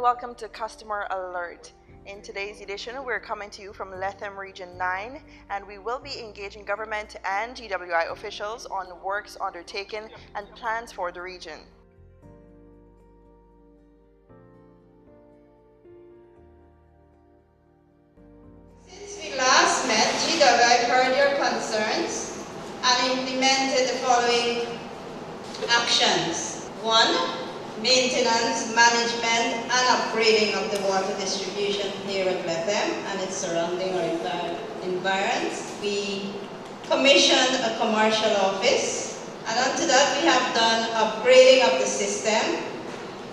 welcome to Customer Alert. In today's edition, we're coming to you from Lethem Region 9, and we will be engaging government and GWI officials on works undertaken and plans for the region. Since we last met, GWI heard your concerns and implemented the following actions. 1. Maintenance, management, and upgrading of the water distribution here at Lethem and its surrounding environs. We commissioned a commercial office, and onto that we have done upgrading of the system.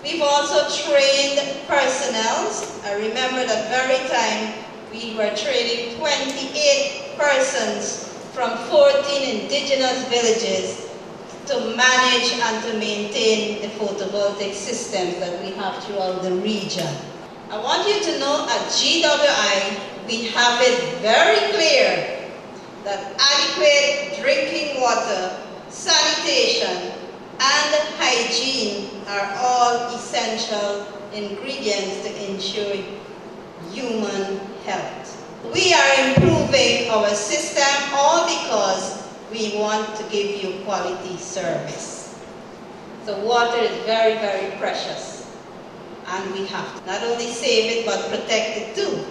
We've also trained personnel. I remember that very time we were training 28 persons from 14 indigenous villages to manage and to maintain the photovoltaic systems that we have throughout the region. I want you to know at GWI, we have it very clear that adequate drinking water, sanitation, and hygiene are all essential ingredients to ensure human health. We are improving our system all because we want to give you quality service. So water is very, very precious, and we have to not only save it but protect it too.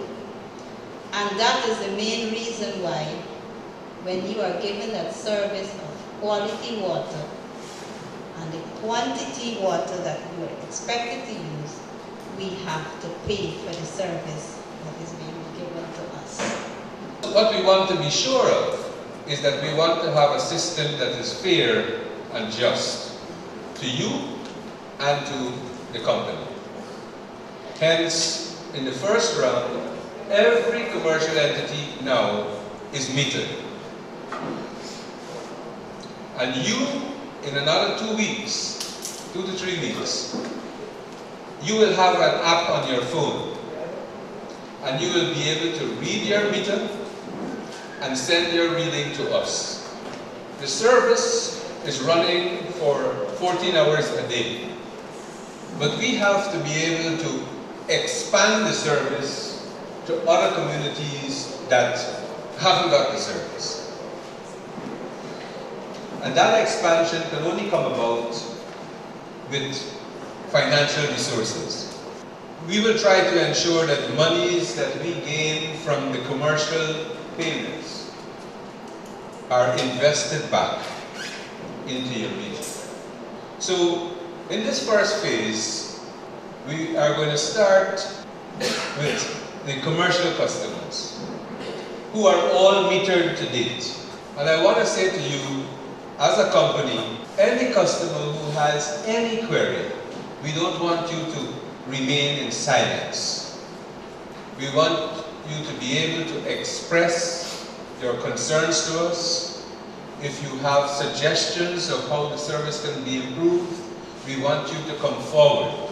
And that is the main reason why when you are given that service of quality water and the quantity water that you are expected to use, we have to pay for the service that is being given to us. What we want to be sure of is that we want to have a system that is fair and just to you and to the company. Hence, in the first round, every commercial entity now is metered. And you, in another 2 weeks, 2 to 3 weeks, you will have an app on your phone, and you will be able to read your meter and send your reading to us. The service is running for 14 hours a day, but we have to be able to expand the service to other communities that haven't got the service. And that expansion can only come about with financial resources. We will try to ensure that the monies that we gain from the commercial payments are invested back into your region. So in this first phase, we are going to start with the commercial customers who are all metered to date. And I want to say to you, as a company, any customer who has any query, we don't want you to remain in silence. We want you to be able to express your concerns to us. If you have suggestions of how the service can be improved, we want you to come forward.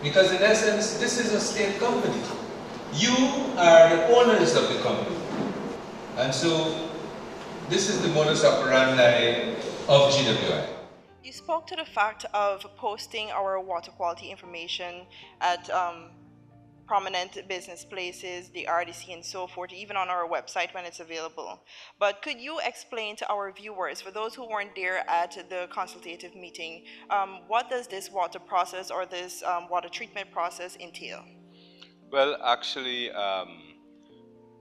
Because in essence, this is a state company. You are the owners of the company. And so, this is the modus operandi of GWI. You spoke to the fact of posting our water quality information at prominent business places, the RDC and so forth, even on our website when it's available. But could you explain to our viewers, for those who weren't there at the consultative meeting, what does this water process or this water treatment process entail? Well, actually,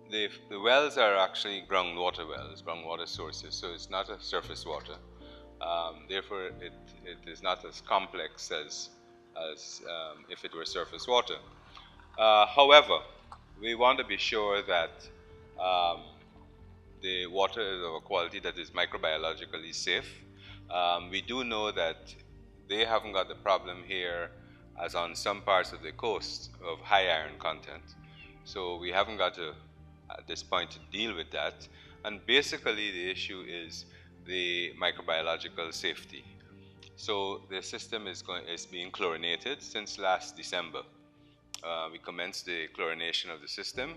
the wells are actually groundwater wells, groundwater sources, so it's not a surface water. Therefore, it is not as complex as if it were surface water. However, we want to be sure that the water is of a quality that is microbiologically safe. We do know that they haven't got the problem here as on some parts of the coast of high iron content. So we haven't got to, at this point, to deal with that. And basically the issue is the microbiological safety. So the system is being chlorinated since last December. We commenced the chlorination of the system.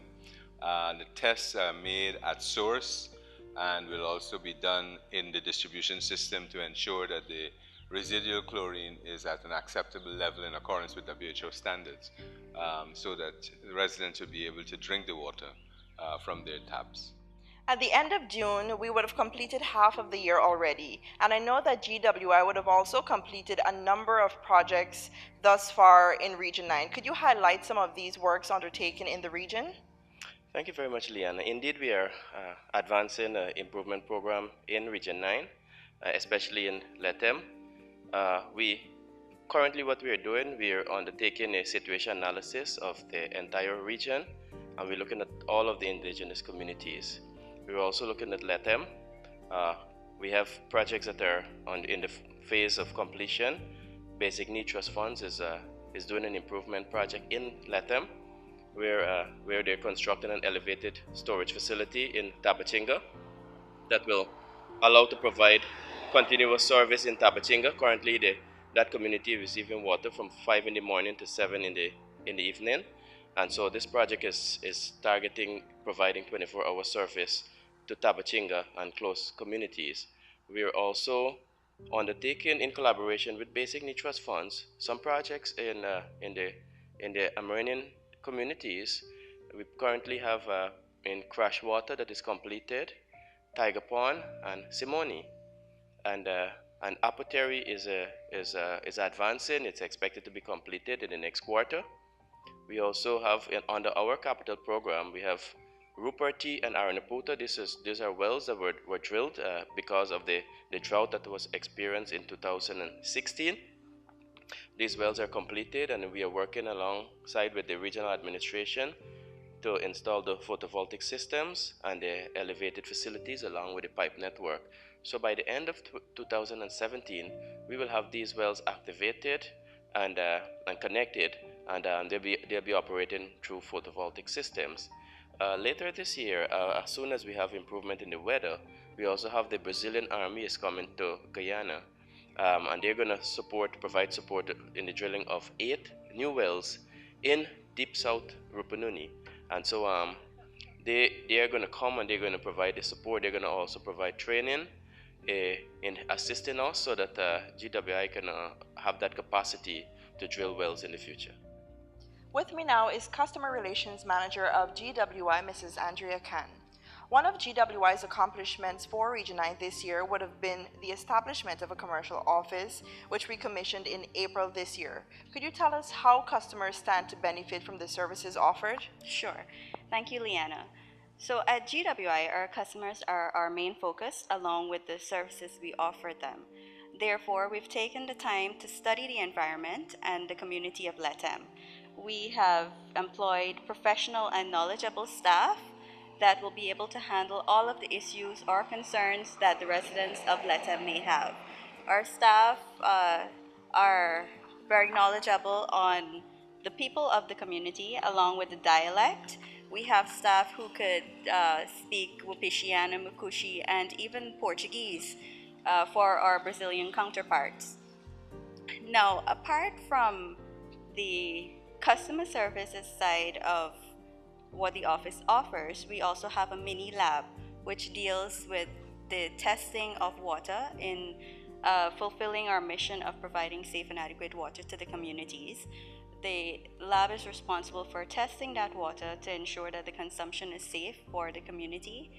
The tests are made at source and will also be done in the distribution system to ensure that the residual chlorine is at an acceptable level in accordance with WHO standards, so that the residents will be able to drink the water from their taps. At the end of June, we would have completed half of the year already, and I know that GWI would have also completed a number of projects thus far in Region 9. Could you highlight some of these works undertaken in the region? Thank you very much, Liana. Indeed, we are advancing an improvement program in Region 9, especially in Lethem. Currently what we are doing, we are undertaking a situation analysis of the entire region, and we're looking at all of the indigenous communities. We're also looking at Lethem. We have projects that are in the phase of completion. Basic Need Trust Funds is doing an improvement project in Lethem, where they're constructing an elevated storage facility in Tapachanga that will allow to provide continuous service in Tapachanga. Currently, that community is receiving water from 5 in the morning to 7 in the evening, and so this project is targeting providing 24-hour service to Tapachanga and close communities. We are also undertaking, in collaboration with Basic Need Trust Funds, some projects in the Amerindian communities. We currently have in Crash Water that is completed, Tiger Pond, and Simone, and Apoteri is advancing. It's expected to be completed in the next quarter. We also have under our capital program, we have Ruperti and Aranaputa. These are wells that were drilled because of the drought that was experienced in 2016. These wells are completed, and we are working alongside with the regional administration to install the photovoltaic systems and the elevated facilities along with the pipe network. So by the end of 2017, we will have these wells activated and connected, and they'll be operating through photovoltaic systems. Later this year, as soon as we have improvement in the weather, we also have the Brazilian Army is coming to Guyana, and they're going to provide support in the drilling of 8 new wells in Deep South Rupununi. And so they are going to come and they're going to provide the support. They're going to also provide training in assisting us so that GWI can have that capacity to drill wells in the future. With me now is Customer Relations Manager of GWI, Mrs. Andrea Khan. One of GWI's accomplishments for Region 9 this year would have been the establishment of a commercial office, which we commissioned in April this year. Could you tell us how customers stand to benefit from the services offered? Sure. Thank you, Liana. So at GWI, our customers are our main focus, along with the services we offer them. Therefore, we've taken the time to study the environment and the community of Lethem. We have employed professional and knowledgeable staff that will be able to handle all of the issues or concerns that the residents of Lethem may have. Our staff are very knowledgeable on the people of the community along with the dialect. We have staff who could speak Wapitiana, Mukushi, and even Portuguese for our Brazilian counterparts. Now, apart from the customer services side of what the office offers, we also have a mini lab which deals with the testing of water in fulfilling our mission of providing safe and adequate water to the communities. The lab is responsible for testing that water to ensure that the consumption is safe for the community,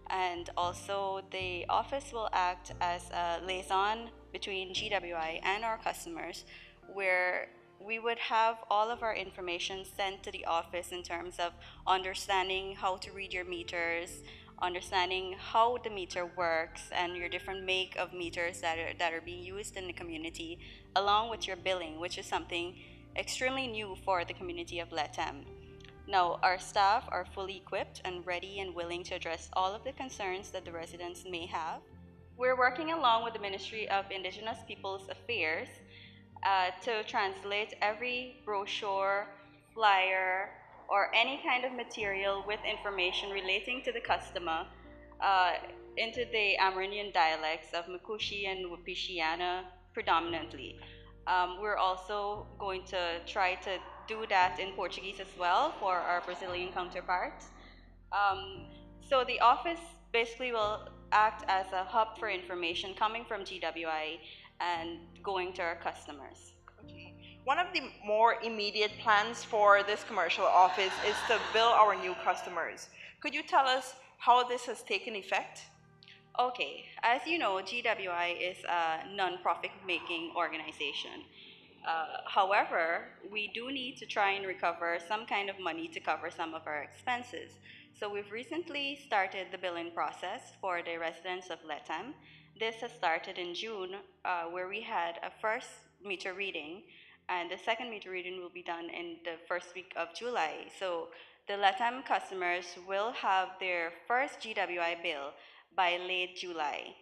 and also the office will act as a liaison between GWI and our customers, where we would have all of our information sent to the office in terms of understanding how to read your meters, understanding how the meter works and your different make of meters that are being used in the community, along with your billing, which is something extremely new for the community of Lethem. Now, our staff are fully equipped and ready and willing to address all of the concerns that the residents may have. We're working along with the Ministry of Indigenous Peoples Affairs to translate every brochure, flyer, or any kind of material with information relating to the customer into the Amerindian dialects of Mukushi and Wapitiana predominantly. We're also going to try to do that in Portuguese as well for our Brazilian counterparts. So the office basically will act as a hub for information coming from GWI and going to our customers. Okay. One of the more immediate plans for this commercial office is to bill our new customers. Could you tell us how this has taken effect? Okay, as you know, GWI is a non-profit making organization. However, we do need to try and recover some kind of money to cover some of our expenses. So we've recently started the billing process for the residents of Lethem. This has started in June, where we had a first meter reading, and the second meter reading will be done in the first week of July. So the Lethem customers will have their first GWI bill by late July.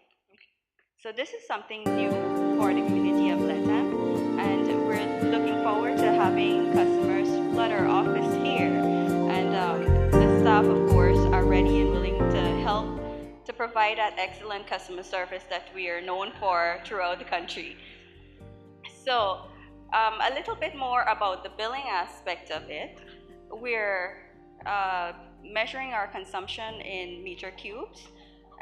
So this is something new for the community of Lethem, and we're looking forward to having customers flood our office here. And the staff, of course, are ready and willing to help to provide that excellent customer service that we are known for throughout the country. So a little bit more about the billing aspect of it. We're measuring our consumption in meter cubes.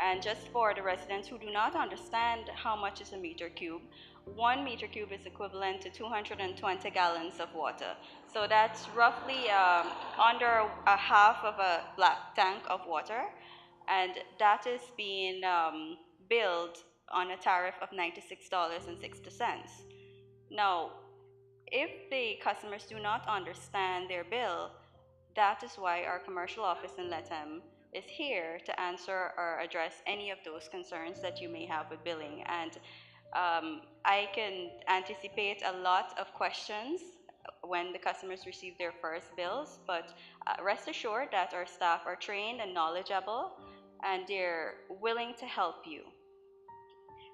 And just for the residents who do not understand how much is a meter cube, 1 meter cube is equivalent to 220 gallons of water. So that's roughly under a half of a black tank of water. And that is being billed on a tariff of $96.60. Now, if the customers do not understand their bill, that is why our commercial office in Lethem is here to answer or address any of those concerns that you may have with billing. And I can anticipate a lot of questions when the customers receive their first bills, but rest assured that our staff are trained and knowledgeable, and they're willing to help you.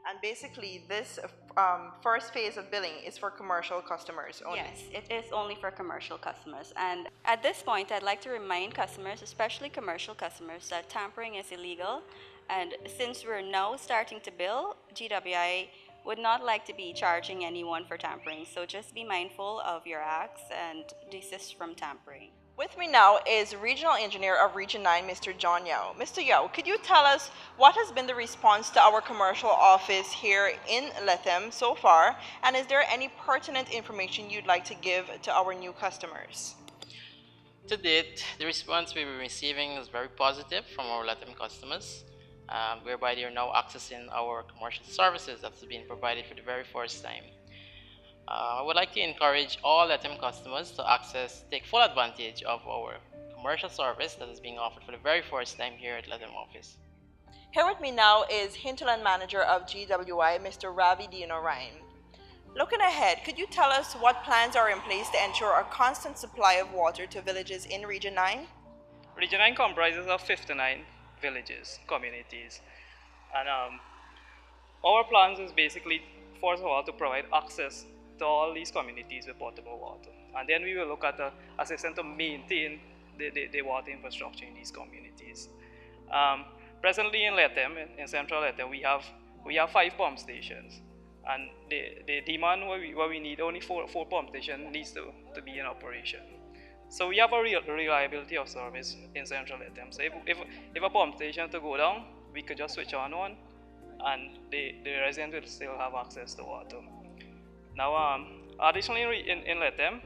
And basically, this first phase of billing is for commercial customers only. Yes, it is only for commercial customers. And at this point, I'd like to remind customers, especially commercial customers, that tampering is illegal. And since we're now starting to bill, GWI would not like to be charging anyone for tampering. So just be mindful of your acts and desist from tampering. With me now is Regional Engineer of Region 9, Mr. John Yao. Mr. Yao, could you tell us what has been the response to our commercial office here in Lethem so far, and is there any pertinent information you'd like to give to our new customers? To date, the response we've been receiving is very positive from our Lethem customers, whereby they are now accessing our commercial services that's being provided for the very first time. I would like to encourage all Lethem customers to take full advantage of our commercial service that is being offered for the very first time here at Lethem office. Here with me now is Hinterland Manager of GWI, Mr. Ravi Dino Ryan. Looking ahead, could you tell us what plans are in place to ensure a constant supply of water to villages in Region 9? Region 9 comprises of 59 villages, communities, and our plans is basically, first of all, to provide access to all these communities with potable water, and then we will look at assistance to maintain the water infrastructure in these communities. Presently in Lethem, in central Lethem, we have 5 pump stations, and the demand where we need only four pump stations needs to be in operation. So we have a reliability of service in central Lethem. So if a pump station to go down, we could just switch on one, and the resident will still have access to water. Now, additionally in Lethem,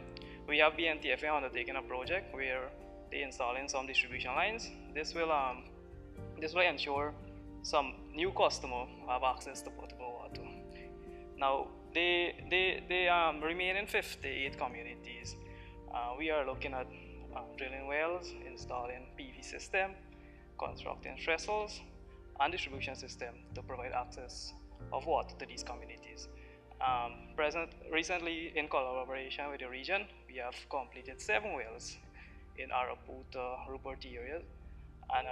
we have BNTFA undertaking a project where they're installing some distribution lines. This will ensure some new customers have access to potable water. Now, the remaining 58 communities, we are looking at drilling wells, installing PV system, constructing trestles, and distribution system to provide access of water to these communities. Recently, in collaboration with the region, we have completed 7 wells in Araput, Rupert areas, and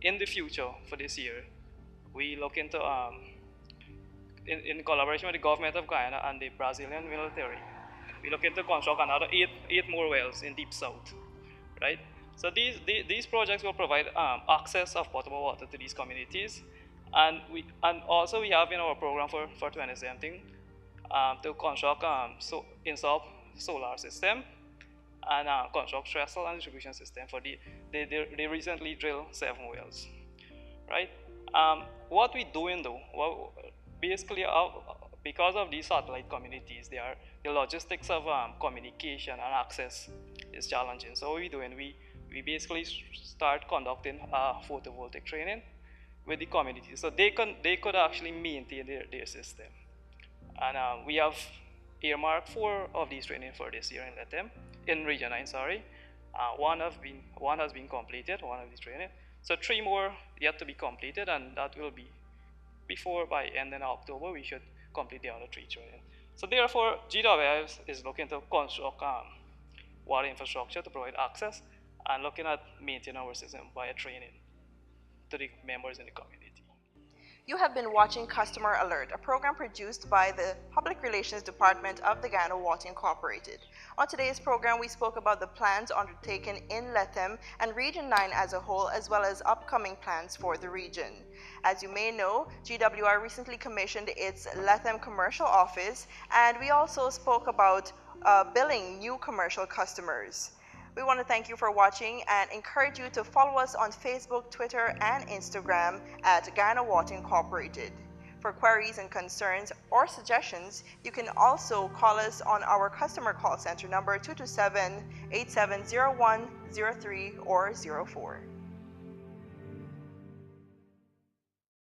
in the future for this year, we look into in collaboration with the government of Guyana and the Brazilian military, we look into construct another 8 more wells in deep south, right? So these projects will provide access of potable water to these communities, and also we have in our program for 2017 to construct install solar system and construct trestle and distribution system for they recently drilled 7 wells, right? What we doing though? Well, basically because of these satellite communities, the logistics of communication and access is challenging. So what we're doing, we basically start conducting photovoltaic training with the community, so they could actually maintain their system. And we have earmarked 4 of these training for this year in Lethem, in Region 9, sorry. One has been completed, one of these training. So 3 more yet to be completed, and that will be by end of October, we should complete the other 3 training. So therefore, GWI is looking to construct water infrastructure to provide access and looking at maintaining our system via training to the members in the community. You have been watching Customer Alert, a program produced by the Public Relations Department of the Guyana Water Inc. On today's program, we spoke about the plans undertaken in Lethem and Region 9 as a whole, as well as upcoming plans for the region. As you may know, GWI recently commissioned its Lethem commercial office, and we also spoke about billing new commercial customers. We want to thank you for watching and encourage you to follow us on Facebook, Twitter, and Instagram at Guyana Water Inc. For queries and concerns or suggestions, you can also call us on our customer call center number 227-8701-03 or 04.